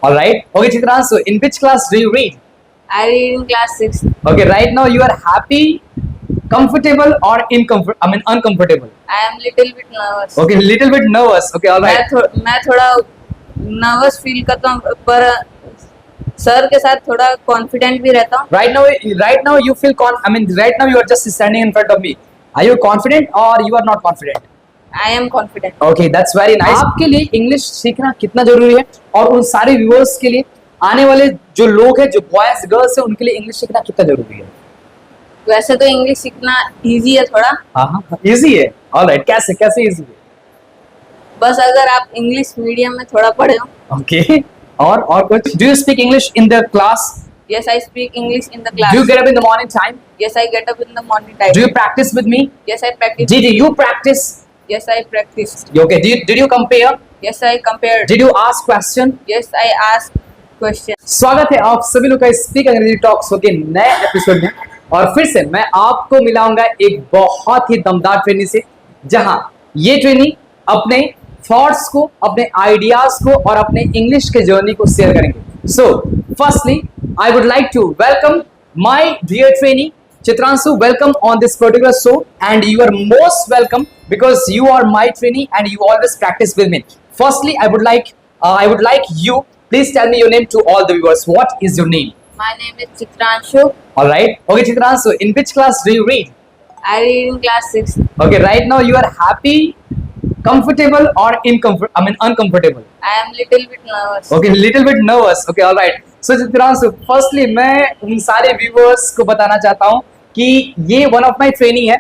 All right. Okay, Chitransu, in which class do you read? I read in class 6. Okay, right now you are happy, comfortable, or uncomfortable. I am little bit nervous. Okay, little bit nervous. Okay, all right. मैं थोड़ा nervous feel करता हूँ पर sir के साथ थोड़ा confident भी रहता हूँ. Right now you feel right now you are just standing in front of me. Are you confident or you are not confident? I am confident. Okay, that's very nice. आपके लिए English सीखना कितना जरूरी है और उन सारे व्यूअर्स के लिए आने वाले जो लोग हैं जो बॉयज गर्ल्स हैं उनके लिए इंग्लिश सीखना कितना जरूरी है? वैसे तो इंग्लिश सीखना इजी है थोड़ा. हाँ, इजी है. ऑलराइट, कैसे कैसे इजी है? बस अगर आप इंग्लिश मीडियम में थोड़ा पढ़े हो. ओके, और कुछ? Do you speak English in the class? Yes, I speak English in the class. Do you get up in the morning time? Yes, I get up in the morning time. Do you practice with me? Yes, I practice. Did you practice? Yes, I practiced. Okay, did you compare? Yes, I compared. Did you ask question? Yes, I asked question. स्वागत है आप सभी लोग का speak अंग्रेजी talks के नए episode में और फिर से मैं आपको मिलाऊंगा एक बहुत ही दमदार ट्रेनी से जहां ये ट्रेनी अपने थॉट्स को, अपने आइडियाज को और अपने इंग्लिश के जर्नी को शेयर करेंगे. So firstly I would like to welcome my dear trainee Chitransu. Welcome on this particular show and you are most welcome because you are my trainee and you always practice with me. Firstly, I would like you, please tell me your name to all the viewers. What is your name? My name is Chitranshu. All right. Okay, Chitransu, in which class do you read? I read in class 6. Okay, right now you are happy, comfortable or uncomfortable? I am little bit nervous. Okay, little bit nervous. Okay, all right. So Chitransu, firstly मैं उन सारे viewers को बताना चाहता हूँ कि ये one of my trainee है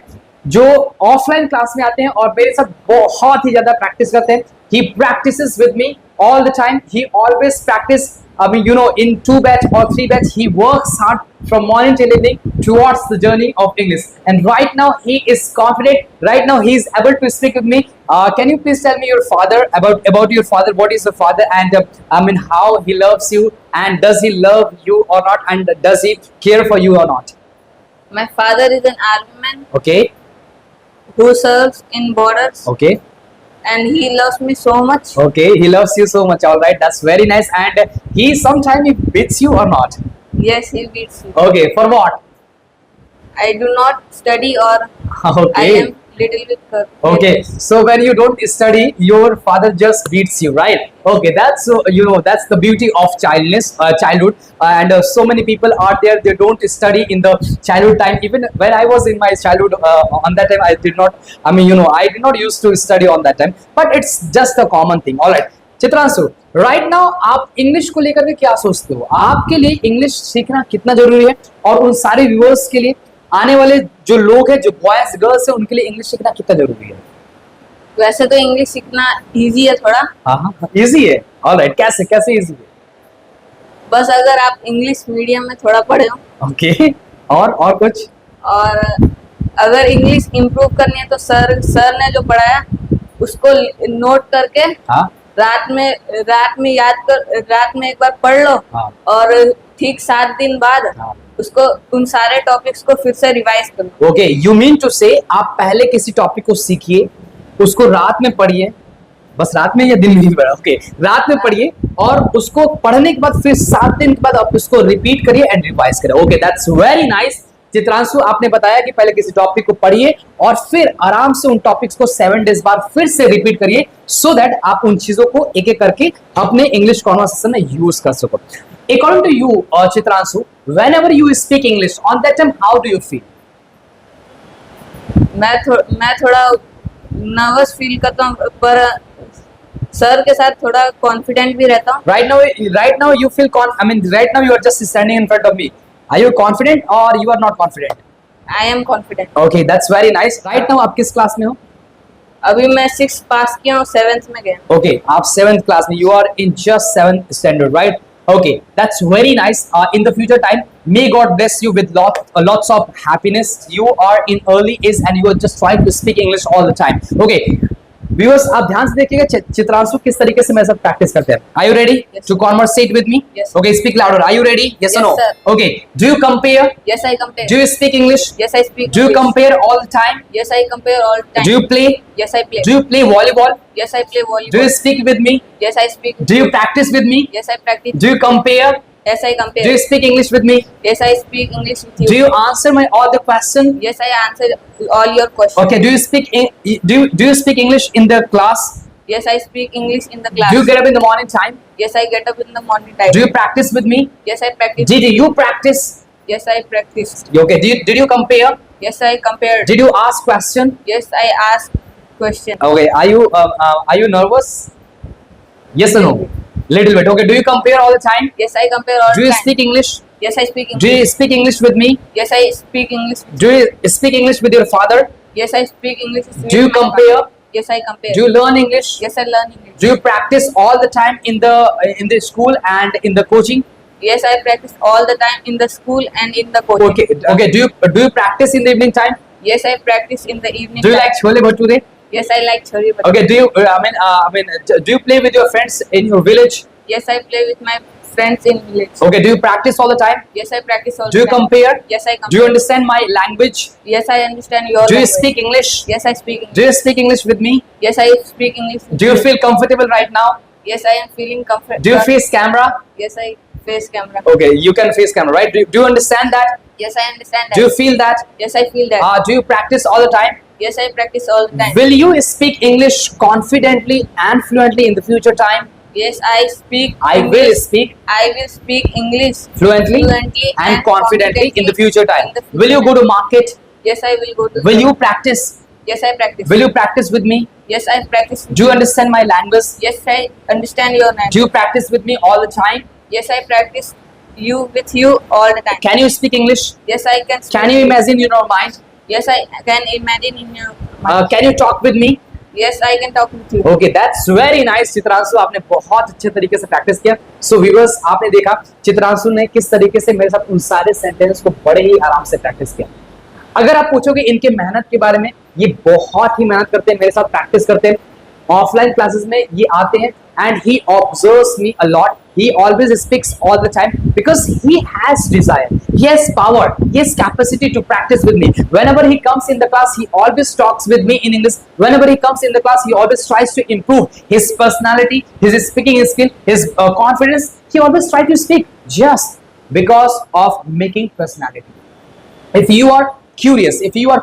जो ऑफलाइन क्लास में आते हैं और मेरे साथ बहुत ही ज्यादा प्रैक्टिस करते हैं. He practises with me all the time. He always practise in 2 batch or 3 batch. He works hard from morning till evening towards the journey of English, and right now he is confident. Right now he is able to speak with me. Can you please tell me your father, about your father? What is your father, and how he loves you, and does he love you or not, and does he care for you or not? My father is an army man Okay, who serves in borders okay, and he loves me so much. okay. He loves you so much. All right, that's very nice. And he sometimes beats you or not? Yes, he beats me. Okay, for what? I do not study or I Okay. am little bit Okay, so when you don't study, your father just beats you, right? Okay, that's that's the beauty of childhood, and so many people are there. They don't study in the childhood time. Even when I was in my childhood, on that time I did not. I did not used to study on that time. But it's just a common thing. All right, Chitransu, right now आप English को लेकर के क्या सोचते हो? आपके लिए English सीखना कितना जरूरी है और उन सारे व्यूअर्स के लिए आने वाले जो लोग हैं जो बॉयज गर्ल्स हैं उनके लिए इंग्लिश सीखना कितना जरूरी है? वैसे तो इंग्लिश सीखना इजी है थोड़ा. हाँ, इजी है. ऑलराइट, कैसे कैसे इजी है? बस अगर आप इंग्लिश मीडियम में थोड़ा पढ़े हो. ओके, और कुछ? और अगर इंग्लिश इम्प्रूव करनी है तो सर ने जो पढ़ाया उसको नोट करके हाँ, रात में रात में एक बार पढ़ लो. हाँ. और ठीक 7 दिन बाद हाँ. उसको उन सारे टॉपिक्स को फिर से रिवाइज करो. ओके, यू मीन टू से आप पहले किसी टॉपिक को सीखिए, उसको रात में पढ़िए. बस रात में या दिन में ही पढ़ा? ओके, रात में पढ़िए और उसको पढ़ने के बाद फिर 7 दिन के बाद आप उसको रिपीट करिए एंड रिवाइज करिए. Okay, that's very nice. Chitranshu, आपने बताया कि पहले किसी टॉपिक को पढ़िए और फिर आराम से उन टॉपिक्स को 7 डेज बाद फिर से रिपीट करिए सो दैट आप उन चीजों को एक एक करके अपने इंग्लिश कॉन्वर्सेशन में यूज कर सको. According to you, Chitransu, whenever you speak English, on that time, how do you feel? मैं थोड़ा नर्वस फील करता हूँ पर सर के साथ थोड़ा कॉन्फिडेंट भी रहता हूँ. Right now you feel right now you are just standing in front of me. Are you confident or you are not confident? I am confident. Okay, that's very nice. Right now आप किस class में हो? अभी मैं 6 पास किया हूँ, 7th में गया. Okay, आप 7th क्लास में. You are in just 7th standard, right? Okay, that's very nice. In the future time, may God bless you with lots of happiness. You are in early age and you are just trying to speak English all the time. Okay, viewers आप ध्यान से देखिएगा चित्रांशु किस तरीके से मेरे साथ practice करते हैं. Are you ready Yes. to conversate with me? Yes. Okay, speak louder. Are you ready? Yes or Yes, no? sir. Okay. Do you compare? Yes, I compare. Do you speak English? Yes, I speak Do you English. compare all the time? Yes, I compare all the time. Do you play? Yes, I play. Do you play volleyball? Yes, I play volleyball. Do you speak with me? Yes, I speak. Do you practice with me? Yes, I practice. Do you compare? Yes, I compare. Do you speak English with me? Yes, I speak English with you. Do you answer my all the question? Yes, I answer all your questions. Okay. Do you speak do you speak English in the class? Yes, I speak English in the class. Do you get up in the morning time? Yes, I get up in the morning time. Do you practice with me? Yes, I practice. Did you practice? Yes, I practice. Okay. Did you compare? Yes, I compare. Did you ask question? Yes, I ask question. Okay. Are you nervous? Yes or no? Little bit. Okay. Do you compare all the time? Yes, I compare all Do the you time. speak English? Yes, I speak Do English. you speak English with me? Yes, I speak English. Do you speak English with your father? Yes, I speak English. with Do you my compare? father. Yes, I compare. Do you learn English? Yes, I learn English. Do you practice all the time in the school and in the coaching? Yes, I practice all the time in the school and in the coaching. Okay. Okay. Do you practice in the evening time? Yes, I practice in the evening. Do you time. like chole bhature? Yes, I like chori bhature. Okay. Do you do you play with your friends in your village? Yes, I play with my friends in village. Okay. Do you practice all the time? Yes, I practice all Do you the time. compare? Yes, I compare. Do you understand my language? Yes, I understand your Do you language. speak English? Yes, I speak English. Do you speak English with me? Yes, I speak English. with Do you feel comfortable right now? Yes, I am feeling comfortable. Do you face camera? Yes, I face camera. Okay, you can face camera, right? Do you understand that? Yes, I understand that. Do you feel that? Yes, I feel that. Do you practice all the time? Yes, I practice all the time. Will you speak English confidently and fluently in the future time? Yes, I speak. I will speak I will speak English fluently fluently and confidently in the future time. in the future Will you go time. to market? Yes, I will go to. Will you practice? Yes, I practice. Will you practice with me? Yes, I practice. Do you understand my language? Yes, I understand your language. Do you practice with me all the time? Yes, I practice with you all the time. Can you speak English? Yes, I can. Can you imagine in your mind? Yes, I can imagine in your mind. Can you talk with me? Yes, I can talk with you. Okay that's very nice. Chitranshu आपने बहुत अच्छे तरीके से practice किया. So viewers आपने देखा चित्रांशु ने किस तरीके से मेरे साथ उन सारे सेंटेंस को बड़े ही आराम से प्रैक्टिस किया. अगर आप पूछोगे इनके मेहनत के बारे में, ये बहुत ही मेहनत करते हैं, मेरे साथ प्रैक्टिस करते हैं. ऑफलाइन क्लासेस में ये आते हैं and he observes me a lot. He always speaks all the time because he has desire, he has power, he has capacity to practice with me. Whenever he comes in the class, he always talks with me in English. Whenever he comes in the class, he always tries to improve his personality, his speaking skill, his confidence. He always tries to speak just because of making personality. If you are curious, if you are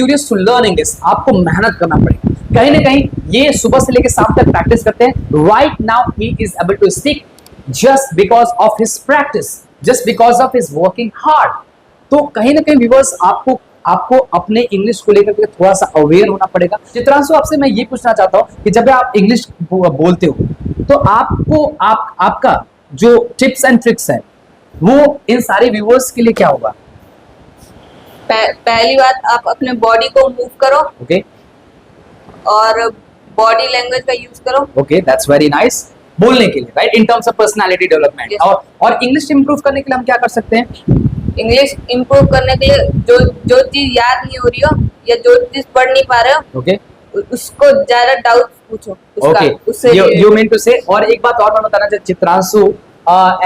curious to learn English, आपको मेहनत करना पड़ेगा. कहीं ना कहीं ये सुबह से लेकर शाम तक प्रैक्टिस करते हैं. Right now he is able to speak just because of his practice, just because of his working hard. तो कहीं ना कहीं व्यूअर्स आपको अपने इंग्लिश को लेकर के थोड़ा सा अवेयर होना पड़ेगा. चित्रांशु आपसे मैं ये पूछना चाहता हूँ कि जब आप इंग्लिश बोलते हो तो आपको आपका जो टिप्स एंड ट्रिक्स है वो इन सारे व्यूअर्स के लिए क्या होगा? पहली बात, आप अपने बॉडी को मूव करो. ओके और बॉडी लैंग्वेज का यूज करो. Okay that's very nice. बोलने के लिए right, in terms of personality development. Yes. और इंग्लिश इंप्रूव करने के लिए हम क्या कर सकते हैं? इंग्लिश इंप्रूव करने के लिए जो चीज याद नहीं हो रही हो या जो चीज पढ़ नहीं पा रहे हो, ओके उसको ज्यादा डाउट पूछो उसका. ओके उससे यू मीन टू से. और एक बात और मैं बताना चाहता, चित्रांशु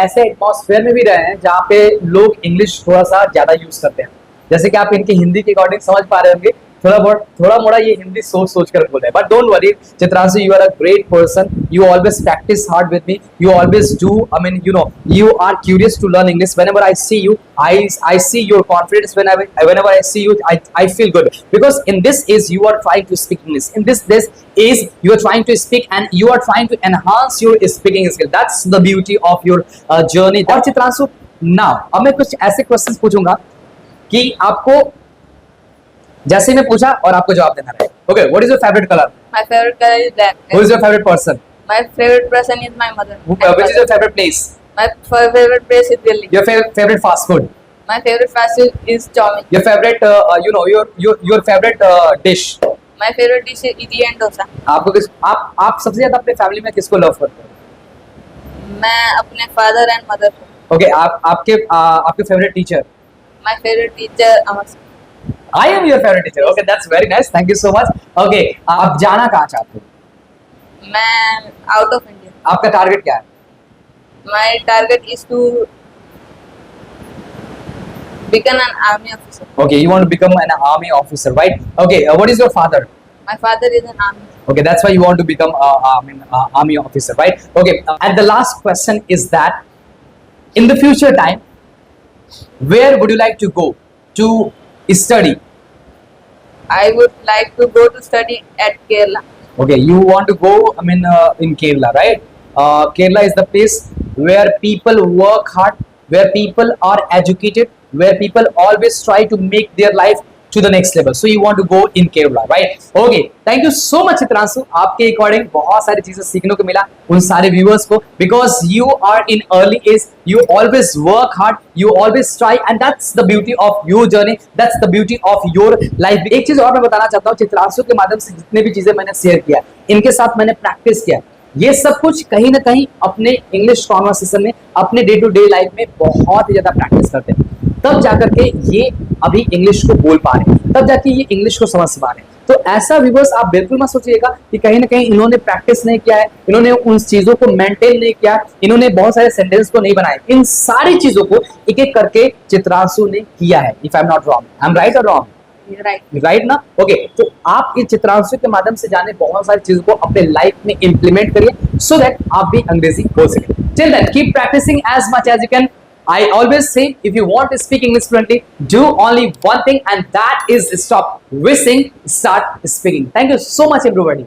ऐसे एटमॉस्फेयर में भी रहे हैं जहाँ पे लोग इंग्लिश थोड़ा सा ज्यादा यूज करते हैं. जैसे कि आप इनकी हिंदी के अकॉर्डिंग समझ पा रहे होंगे, थोड़ा मोड़ा ये हिंदी सोच कर बोल रहे हैं. But don't worry Chitranshu, you are a great person. You always practise hard with me. You always do, I mean you are curious to learn English. Whenever I see you, I see your confidence. Whenever I see you, I feel good because in this is you are trying to speak English. In this is you are trying to speak and you are trying to enhance your speaking skill. That's the beauty of your journey. और Chitranshu, now अब मैं कुछ ऐसे questions पूछूंगा कि आपको जैसे मैं पूछा और आपको जवाब देना है. Okay, what is your favourite colour? My favourite colour is black. Who is your favourite person? My favourite person is my mother. Which is your favourite place? My favourite place is Delhi. Your favourite fast food? My favourite fast food is chow mein. Your favourite your favorite dish? My favourite dish is idli and dosa. आप सबसे ज्यादा अपने family में किसको love करते हो? मैं अपने फादर एंड मदर को. ओके, आपके favourite teacher? My favourite teacher Amar sir. I am your favorite teacher. Okay, that's very nice. Thank you so much. Okay, आप जाना कहाँ चाहते हो? मैं आउट ऑफ इंडिया. आपका टारगेट क्या है? My target is to become an army officer. Okay, you want to become an army officer, right? Okay, what is your father? My father is an army. Okay, that's why you want to become army officer, right? Okay, and the last question is that in the future time, where would you like to go to study? I would like to go to study at Kerala. Okay, you want to go, in Kerala, right? Kerala is the place where people work hard, where people are educated, where people always try to make their life to the next level. So you want to go in Kerala, right? Okay, thank you so much Chitranshu. आपके according बहुत सारी चीजें सीखने को मिला उन सारे viewers को, because you are in early age, you always work hard, you always try, and that's the beauty of your journey, that's the beauty of your life. एक चीज और मैं बताना चाहता हूँ, चित्रांशु के माध्यम से जितने भी चीजें मैंने शेयर किया, इनके साथ मैंने प्रैक्टिस किया, ये सब कुछ कहीं ना कहीं अपने इंग्लिश कॉन्वर्सेशन में, अपने डे टू डे लाइफ में बहुत ही ज्यादा प्रैक्टिस करते हैं, तब जाकर के ये अभी इंग्लिश को बोल पा रहे हैं, तब जाके ये इंग्लिश को समझ पा रहे हैं. तो ऐसा व्यूअर्स आप बिल्कुल मत सोचिएगा कि कहीं ना कहीं इन्होंने प्रैक्टिस नहीं किया है, इन्होंने उन चीजों को मेंटेन नहीं किया, इन्होंने बहुत सारे सेंटेंस को नहीं बनाए. इन सारी चीजों को एक एक करके चित्रांशु ने किया है. If I am not wrong, I am right और रॉन्ग? राइट ना? ओके, तो आप इस चित्रांशु के माध्यम से जाने बहुत सारी चीजों को अपने लाइफ में इंप्लीमेंट करिए, सो दैट आप भी अंग्रेजी बोल सकें. Till then keep practising as much as you can. I always say, if you want to speak English fluently, do only one thing, and that is stop wishing, start speaking. Thank you so much, everybody.